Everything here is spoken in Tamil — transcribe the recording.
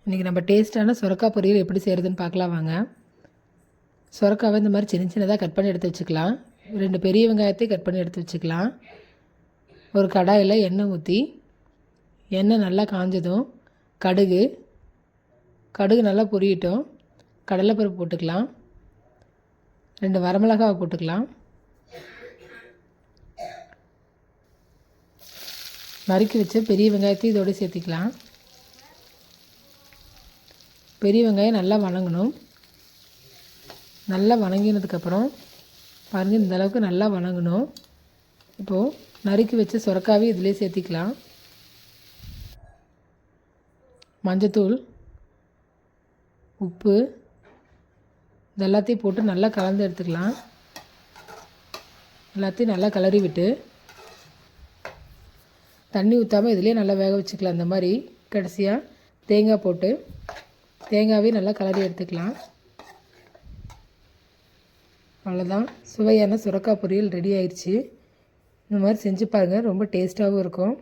இன்றைக்கி நம்ம டேஸ்ட்டான சுரக்காய் பொரியல் எப்படி செய்கிறதுன்னு பார்க்கலாம் வாங்க. சுரக்காவை இந்த மாதிரி சின்ன சின்னதாக கட் பண்ணி எடுத்து வச்சுக்கலாம். 2 பெரிய வெங்காயத்தை கட் பண்ணி எடுத்து வச்சுக்கலாம். ஒரு கடாயில் எண்ணெய் ஊற்றி எண்ணெய் நல்லா காஞ்சதும் கடுகு நல்லா பொரியட்டும். கடலைப்பருப்பு போட்டுக்கலாம். 2 வரமிளகாவை போட்டுக்கலாம். நறுக்கி வச்ச பெரிய வெங்காயத்தை இதோடு சேர்த்திக்கலாம். பெரிய வெங்காயம் நல்லா வணங்கணும். நல்லா வணங்கினதுக்கப்புறம் பாருங்கள், இந்த அளவுக்கு நல்லா வணங்கணும். இப்போது நறுக்கி வச்ச சுரக்காவை இதிலே சேர்த்திக்கலாம். மஞ்சத்தூள், உப்பு இதெல்லாத்தையும் போட்டு நல்லா கலந்து எடுத்துக்கலாம். எல்லாத்தையும் நல்லா கிளறி விட்டு தண்ணி ஊற்றாமல் இதிலே நல்லா வேக வச்சுக்கலாம். இந்த மாதிரி கடைசியாக தேங்காய் போட்டு தேங்காவே நல்லா கலரி எடுத்துக்கலாம். அவ்வளோதான், சுவையான சுரக்காய் பொரியல் ரெடி ஆயிடுச்சு. இந்த மாதிரி செஞ்சு பாருங்கள், ரொம்ப டேஸ்ட்டாகவும் இருக்கும்.